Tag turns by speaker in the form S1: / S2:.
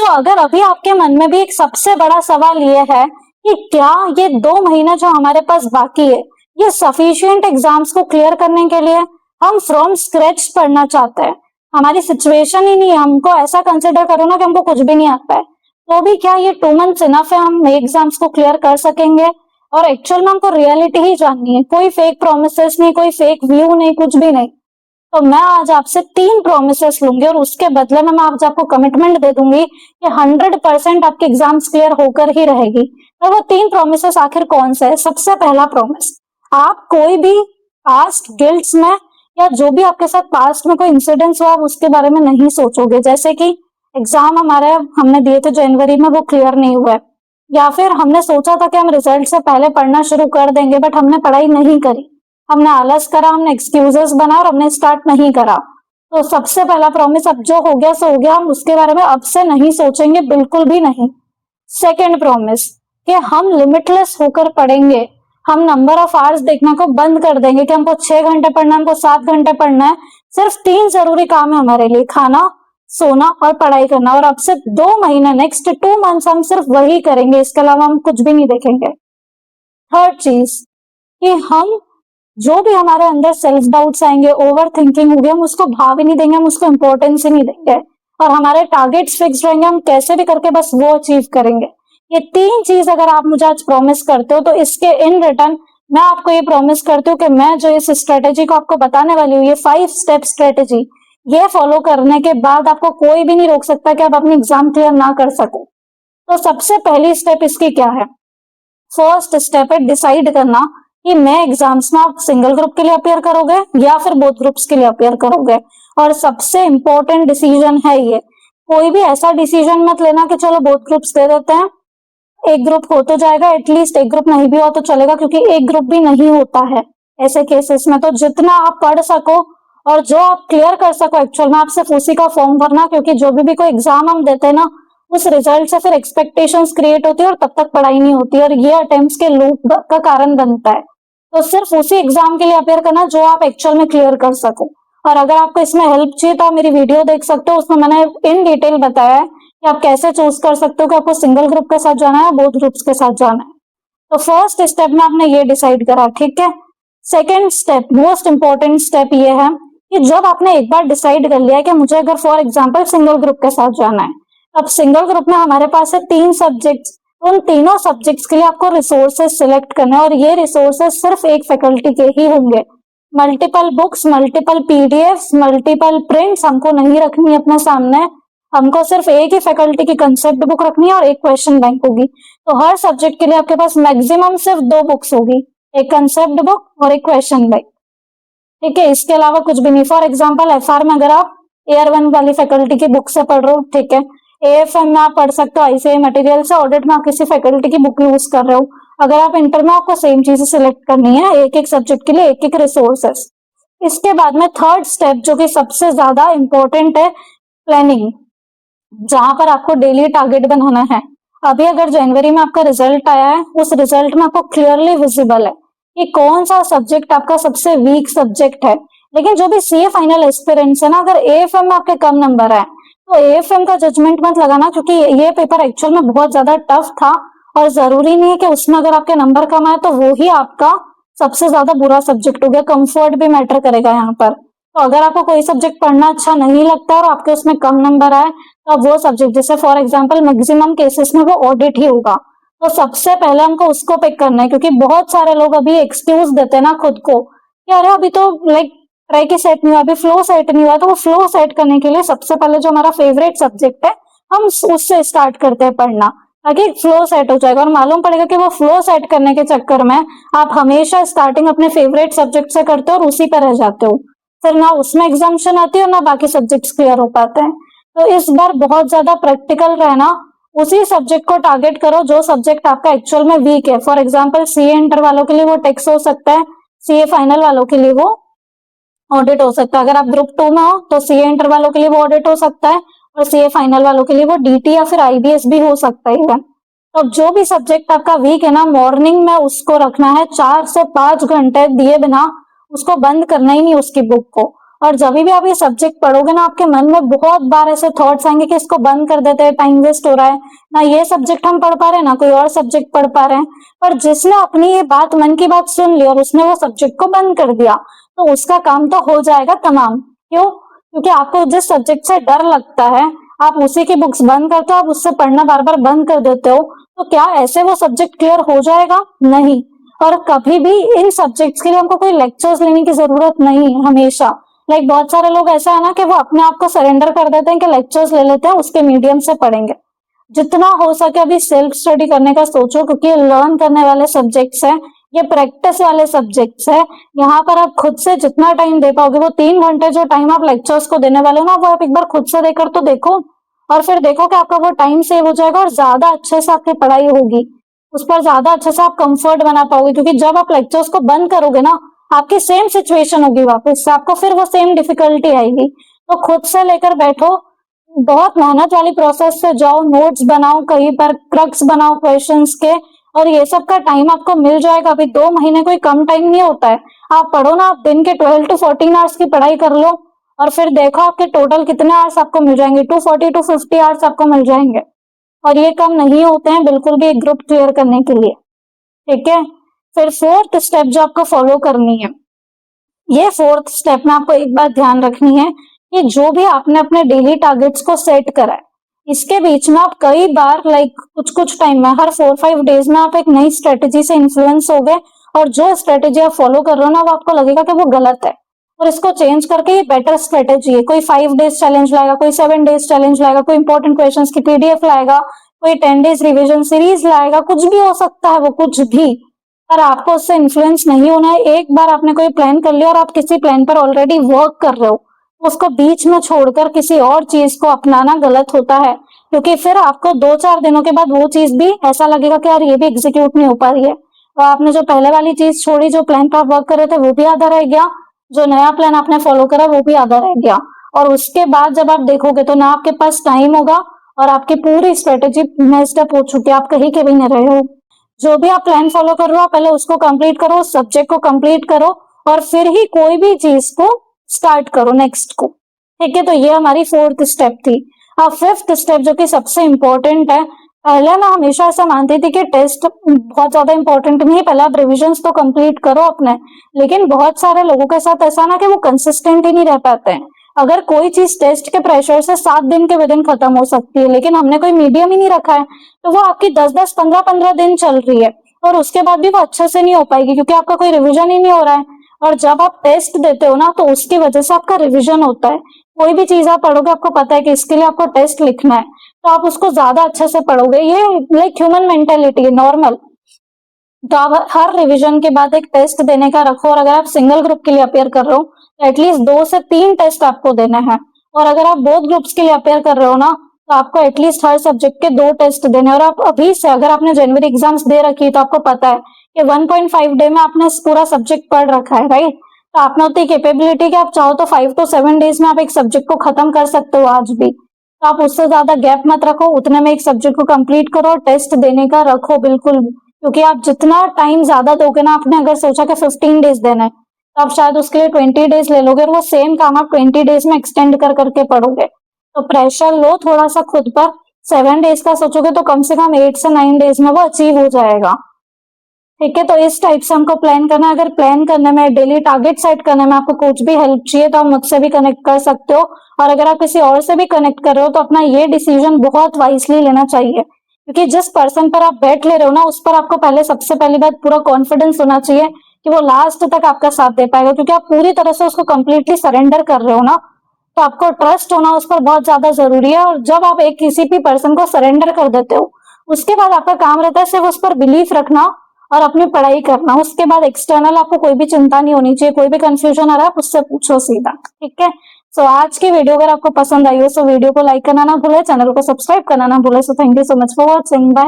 S1: अगर अभी आपके मन में भी एक सबसे बड़ा सवाल ये है कि क्या ये 2 महीने जो हमारे पास बाकी है, ये सफिशिएंट एग्जाम्स को क्लियर करने के लिए? हम फ्रॉम स्क्रैच पढ़ना चाहते हैं, हमारी सिचुएशन ही नहीं है, हमको ऐसा कंसिडर करो ना कि हमको कुछ भी नहीं आता है, तो भी क्या ये 2 मंथ्स इनफ है? हम एग्जाम्स को क्लियर कर सकेंगे? और एक्चुअल में हमको रियलिटी ही जाननी है, कोई फेक प्रोमिसेस नहीं, कोई फेक व्यू नहीं, कुछ भी नहीं। तो मैं आज आपसे 3 प्रोमिसेस लूंगी और उसके बदले में मैं आज आपको कमिटमेंट दे दूंगी कि 100% आपके एग्जाम्स क्लियर होकर ही रहेगी। तो वो 3 प्रोमिसेस आखिर कौन से है? सबसे पहला प्रोमिस, आप कोई भी पास्ट गिल्ट्स में या जो भी आपके साथ पास्ट में कोई इंसिडेंट्स हुआ, आप उसके बारे में नहीं सोचोगे। जैसे कि एग्जाम हमारे हमने दिए थे जनवरी में, वो क्लियर नहीं हुए, या फिर हमने सोचा था कि हम रिजल्ट से पहले पढ़ना शुरू कर देंगे बट हमने पढ़ाई नहीं करी, हमने आलस करा, हमने एक्सक्यूजेस बना और हमने स्टार्ट नहीं करा। तो सबसे पहला प्रॉमिस, अब जो हो गया सो हो गया, हम उसके बारे में अब से नहीं सोचेंगे, बिल्कुल भी नहीं। सेकेंड प्रॉमिस कि हम लिमिटलेस होकर पढ़ेंगे, हम नंबर ऑफ आवर्स देखने को बंद कर देंगे कि हमको 6 घंटे पढ़ना है, हमको 7 घंटे पढ़ना है। सिर्फ 3 जरूरी काम है हमारे लिए, खाना, सोना और पढ़ाई करना, और अब से 2 महीने, नेक्स्ट 2 मंथ्स हम सिर्फ वही करेंगे, इसके अलावा हम कुछ भी नहीं देखेंगे। थर्ड चीज कि हम जो भी हमारे अंदर सेल्फ डाउट्स आएंगे, ओवर थिंकिंग होगी, हम उसको भाव ही नहीं देंगे, हम उसको इंपॉर्टेंस ही नहीं देंगे, और हमारे टारगेट्स फिक्स रहेंगे, हम कैसे भी करके बस वो अचीव करेंगे। ये 3 चीज अगर आप मुझे आज प्रॉमिस करते हो, तो इसके इन रिटर्न मैं आपको ये प्रॉमिस करती हूँ कि मैं जो इस स्ट्रेटेजी को आपको बताने वाली हूँ, ये 5 स्टेप स्ट्रेटेजी, ये फॉलो करने के बाद आपको कोई भी नहीं रोक सकता कि आप अपनी एग्जाम क्लियर ना कर सको। तो सबसे पहली स्टेप इसकी क्या है? फर्स्ट स्टेप है डिसाइड करना कि मैं एग्जाम्स में आप सिंगल ग्रुप के लिए अपेयर करोगे या फिर बोथ ग्रुप्स के लिए अपेयर करोगे। और सबसे इंपॉर्टेंट डिसीजन है ये, कोई भी ऐसा डिसीजन मत लेना कि चलो बोथ ग्रुप्स दे देते हैं, एक ग्रुप हो तो जाएगा, एटलीस्ट एक ग्रुप नहीं भी हो तो चलेगा, क्योंकि एक ग्रुप भी नहीं होता है ऐसे केसेस में। तो जितना आप पढ़ सको और जो आप क्लियर कर सको एक्चुअल में, आप सिर्फ उसी का फॉर्म भरना, क्योंकि जो भी कोई एग्जाम हम देते हैं ना, उस रिजल्ट से फिर एक्सपेक्टेशंस क्रिएट होती है और तब तक पढ़ाई नहीं होती, और ये अटेम्प्ट्स के लूप का कारण बनता है। तो सिर्फ उसी एग्जाम के लिए अपेयर करना जो आप एक्चुअल में क्लियर कर सको। और अगर आपको इसमें हेल्प चाहिए तो आप मेरी वीडियो देख सकते हो, उसमें मैंने इन डिटेल बताया है कि आप कैसे चूज कर सकते हो कि आपको सिंगल ग्रुप के साथ जाना है या बोथ ग्रुप्स के साथ जाना है। तो फर्स्ट स्टेप में आपने ये डिसाइड करा, ठीक है। Second step, most important step ये है कि जब आपने एक बार डिसाइड कर लिया कि मुझे अगर फॉर एग्जाम्पल सिंगल ग्रुप के साथ जाना है, अब सिंगल ग्रुप में हमारे पास है 3 सब्जेक्ट्स, उन तीनों सब्जेक्ट्स के लिए आपको रिसोर्सेस सिलेक्ट करना है, और ये रिसोर्सेस सिर्फ एक फैकल्टी के ही होंगे। Multiple books, multiple PDFs, multiple prints हमको नहीं रखनी है अपने सामने, हमको सिर्फ एक ही फैकल्टी की कंसेप्ट बुक रखनी है और एक क्वेश्चन बैंक होगी। तो हर सब्जेक्ट के लिए आपके पास मैक्सिमम सिर्फ 2 बुक्स होगी, एक कंसेप्ट बुक और एक क्वेश्चन बैंक, ठीक है। इसके अलावा कुछ भी नहीं। फॉर एग्जाम्पल एफआर में अगर आप AR1 वाली फैकल्टी की बुक से पढ़ रहे हो, ठीक है, AFM में आप पढ़ सकते हो ICAI मटेरियल से, ऑडिट में आप किसी फैकल्टी की बुक यूज कर रहे हो, अगर आप इंटर में, आपको सेम चीजें सिलेक्ट करनी है, एक एक सब्जेक्ट के लिए एक एक रिसोर्सेस। इसके बाद में थर्ड स्टेप जो कि सबसे ज्यादा इंपॉर्टेंट है, प्लानिंग, जहां पर आपको डेली टारगेट बनाना है। अभी अगर जनवरी में आपका रिजल्ट आया है, उस रिजल्ट में आपको क्लियरली विजिबल है कि कौन सा सब्जेक्ट आपका सबसे वीक सब्जेक्ट है। लेकिन जो भी CA फाइनल एस्पिरेंट्स है ना, अगर AFM में आपके कम नंबर आए तो AFM का जजमेंट मत लगाना, क्योंकि ये पेपर एक्चुअल में बहुत ज्यादा टफ था, और जरूरी नहीं है कि उसमें अगर आपके नंबर कम आए तो वो ही आपका सबसे ज्यादा बुरा सब्जेक्ट हो गया। कंफर्ट भी मैटर करेगा यहाँ पर। तो अगर आपको कोई सब्जेक्ट पढ़ना अच्छा नहीं लगता और आपके उसमें कम नंबर आए, तो अब वो सब्जेक्ट, जैसे फॉर एग्जाम्पल मैक्सिमम केसेस में वो ऑडिट ही होगा, तो सबसे पहले हमको उसको पिक करना है। क्योंकि बहुत सारे लोग अभी एक्सक्यूज देते हैं ना खुद को कि अरे अभी तो लाइक ट्राई की सेट नहीं हुआ, अभी फ्लो सेट नहीं हुआ, तो वो फ्लो सेट करने के लिए सबसे पहले जो हमारा फेवरेट सब्जेक्ट है, हम उससे स्टार्ट करते हैं पढ़ना, ताकि फ्लो सेट हो जाएगा। और मालूम पड़ेगा कि वो फ्लो सेट करने के चक्कर में आप हमेशा स्टार्टिंग अपने फेवरेट सब्जेक्ट से करते हो और उसी पर रह जाते हो, फिर ना उसमें एग्जाम्शन आती है और ना बाकी सब्जेक्ट्स क्लियर हो पाते हैं। तो इस बार बहुत ज्यादा प्रैक्टिकल रहना, उसी सब्जेक्ट को टारगेट करो जो सब्जेक्ट आपका एक्चुअल में वीक है। फॉर एग्जाम्पल CA इंटर वालों के लिए वो टेक्स हो सकता है, CA फाइनल वालों के लिए वो ऑडिट हो सकता है। अगर आप ग्रुप 2 में हो तो CA इंटर वालों के लिए वो ऑडिट हो सकता है, और CA फाइनल वालों के लिए वो DT या फिर IBS भी हो सकता है इवन। तो जो भी सब्जेक्ट आपका वीक है ना, मॉर्निंग में उसको रखना है, 4 से 5 घंटे दिए बिना उसको बंद करना ही नहीं उसकी बुक को, और जब भी आप ये सब्जेक्ट पढ़ोगे ना, आपके मन में बहुत बार ऐसे थॉट्स आएंगे कि इसको बंद कर देते हैं, टाइम वेस्ट हो रहा है, ना ये सब्जेक्ट हम पढ़ पा रहे हैं ना कोई और सब्जेक्ट पढ़ पा रहे हैं। पर जिसने अपनी ये बात, मन की बात सुन ली और उसने वो सब्जेक्ट को बंद कर दिया, तो उसका काम तो हो जाएगा तमाम। क्यों? क्योंकि आपको जिस सब्जेक्ट से डर लगता है, आप उसी की बुक्स बंद करते हो, आप उससे पढ़ना बार बार बंद कर देते हो, तो क्या ऐसे वो सब्जेक्ट क्लियर हो जाएगा? नहीं। और कभी भी इन सब्जेक्ट्स के लिए हमको कोई लेक्चर्स लेने की जरूरत नहीं है हमेशा। बहुत सारे लोग ऐसा है ना कि वो अपने आप को सरेंडर कर देते हैं कि लेक्चर्स ले लेते हैं, उसके मीडियम से पढ़ेंगे। जितना हो सके अभी सेल्फ स्टडी करने का सोचो, क्योंकि लर्न करने वाले सब्जेक्ट्स हैं, ये प्रैक्टिस वाले सब्जेक्ट्स है। यहाँ पर आप खुद से जितना टाइम दे पाओगे, वो 3 घंटे जो टाइम आप लेक्चर्स को देने वाले हो ना, वो आप एक बार खुद से देकर तो देखो, और फिर देखो कि आपका वो टाइम सेव हो जाएगा और ज्यादा अच्छे से आपकी पढ़ाई होगी, उस पर ज्यादा अच्छे से आप कंफर्ट बना पाओगे। क्योंकि जब आप लेक्चर्स को बंद करोगे ना, आपकी सेम सिचुएशन होगी वापस से, आपको फिर वो सेम डिफिकल्टी आएगी। तो खुद से लेकर बैठो, बहुत मेहनत वाली प्रोसेस से जाओ, नोट्स बनाओ, कहीं पर क्रक्स बनाओ क्वेश्चंस के, और ये सब का टाइम आपको मिल जाएगा। अभी 2 महीने कोई कम टाइम नहीं होता है। आप पढ़ो ना, आप दिन के 12 to 14 आवर्स की पढ़ाई कर लो, और फिर देखो आपके टोटल कितने आवर्स आपको मिल जाएंगे। 240 to 50 आवर्स आपको मिल जाएंगे, और ये कम नहीं होते हैं बिल्कुल भी एक ग्रुप क्लियर करने के लिए। ठीक है, फिर 4th स्टेप जो आपको फॉलो करनी है, ये 4th स्टेप में आपको एक बात ध्यान रखनी है कि जो भी आपने अपने डेली टारगेट्स को सेट करा है, इसके बीच में आप कई बार कुछ कुछ टाइम में, हर 4-5 डेज में आप एक नई स्ट्रेटेजी से इन्फ्लुएंस हो गए, और जो स्ट्रेटेजी आप फॉलो कर रहे हो ना, वो आपको लगेगा कि वो गलत है, और इसको चेंज करके ये बेटर स्ट्रेटेजी है। कोई 5 डेज चैलेंज लाएगा, कोई 7 डेज चैलेंज लाएगा, कोई इंपॉर्टेंट क्वेश्चंस की पीडीएफ लाएगा, कोई 10 डेज रिविजन सीरीज लाएगा, कुछ भी हो सकता है वो, कुछ भी। पर आपको उससे इन्फ्लुएंस नहीं होना है। एक बार आपने कोई प्लान कर लिया और आप किसी प्लान पर ऑलरेडी वर्क कर रहे हो, उसको बीच में छोड़कर किसी और चीज को अपनाना गलत होता है, क्योंकि फिर आपको 2-4 दिनों के बाद वो चीज भी ऐसा लगेगा कि यार ये भी एग्जीक्यूट नहीं हो पा रही है, और आपने जो पहले वाली चीज छोड़ी, जो प्लान पर आप वर्क कर रहे थे, वो भी आधा रह गया, जो नया प्लान आपने फॉलो करा वो भी आधा रह गया। और उसके बाद जब आप देखोगे तो ना आपके पास टाइम होगा, और आपकी पूरी स्ट्रेटेजी मेस्ड अप हो चुकी है, आप कहीं के भी नहीं रहे हो। जो भी आप प्लान फॉलो कर रहे हो, पहले उसको कंप्लीट करो, उस सब्जेक्ट को कंप्लीट करो, और फिर ही कोई भी चीज को स्टार्ट करो नेक्स्ट को। ठीक है, तो ये हमारी 4th स्टेप थी। अब 5th स्टेप जो कि सबसे इंपॉर्टेंट है, पहले मैं हमेशा ऐसा मानती थी कि टेस्ट बहुत ज्यादा इंपॉर्टेंट नहीं है, पहले आप रिविजन्स तो कंप्लीट करो अपने, लेकिन बहुत सारे लोगों के साथ ऐसा ना कि वो कंसिस्टेंट ही नहीं रह पाते हैं। अगर कोई चीज टेस्ट के प्रेशर से 7 दिन के विदिन खत्म हो सकती है, लेकिन हमने कोई मीडियम ही नहीं रखा है, तो वो आपकी 10-10, 15-15 दिन चल रही है, और उसके बाद भी वो अच्छे से नहीं हो पाएगी, क्योंकि आपका कोई रिविजन ही नहीं हो रहा है। और जब आप टेस्ट देते हो ना, तो उसकी वजह से आपका रिविजन होता है। कोई भी चीज आप पढ़ोगे, आपको पता है कि इसके लिए आपको टेस्ट लिखना है, तो आप उसको ज्यादा अच्छे से पढ़ोगे। ये ह्यूमन मेंटेलिटी है, नॉर्मल। तो आप हर रिवीजन के बाद एक टेस्ट देने का रखो, और अगर आप सिंगल ग्रुप के लिए अपेयर कर रहे हो, तो एटलीस्ट 2 से 3 टेस्ट आपको देने हैं, और अगर आप बोथ ग्रुप्स के लिए अपेयर कर रहे हो ना, तो आपको एटलीस्ट हर सब्जेक्ट के 2 टेस्ट देने। और आप अभी से, अगर आपने जनवरी एग्जाम्स दे रखी है, तो आपको पता है कि 1.5 डे में आपने पूरा सब्जेक्ट पढ़ रखा है, राइट। तो आपने उतनी कैपेबिलिटी कि आप चाहो तो 5 to 7 डेज में आप एक सब्जेक्ट को खत्म कर सकते हो आज भी। तो आप उससे ज्यादा गैप मत रखो, उतने में एक सब्जेक्ट को कंप्लीट करो, और टेस्ट देने का रखो बिल्कुल। क्योंकि आप जितना टाइम ज्यादा दोगे ना, आपने अगर सोचा कि 15 डेज देना है, तो आप शायद उसके लिए 20 डेज ले लोगे, और वो सेम काम आप 20 डेज में एक्सटेंड कर करके पढ़ोगे। तो प्रेशर लो थोड़ा सा खुद पर। 7 डेज का सोचोगे तो कम से कम 8 से 9 डेज में वो अचीव हो जाएगा। ठीक है, तो इस टाइप से हमको प्लान करना है। अगर प्लान करने में, डेली टारगेट सेट करने में आपको कुछ भी हेल्प चाहिए, तो आप मुझसे भी कनेक्ट कर सकते हो, और अगर आप किसी और से भी कनेक्ट कर रहे हो, तो अपना ये डिसीजन बहुत वाइसली लेना चाहिए, क्योंकि जिस पर्सन पर आप बैठ ले रहे हो ना, उस पर आपको पहले, सबसे पहली बात, पूरा कॉन्फिडेंस होना चाहिए कि वो लास्ट तक आपका साथ दे पाएगा, क्योंकि आप पूरी तरह से उसको कंप्लीटली सरेंडर कर रहे हो ना, तो आपको ट्रस्ट होना उस पर बहुत ज्यादा जरूरी है। और जब आप एक किसी भी पर्सन को सरेंडर कर देते हो, उसके बाद आपका काम रहता है सिर्फ उस पर बिलीफ रखना और अपनी पढ़ाई करना। उसके बाद एक्सटर्नल आपको कोई भी चिंता नहीं होनी चाहिए, कोई भी कंफ्यूजन आ रहा है आप उससे पूछो सीधा। ठीक है, सो आज की वीडियो अगर आपको पसंद आई हो, तो वीडियो को लाइक करना ना भूले, चैनल को सब्सक्राइब करना ना भूले। So thank you so much for watching, bye.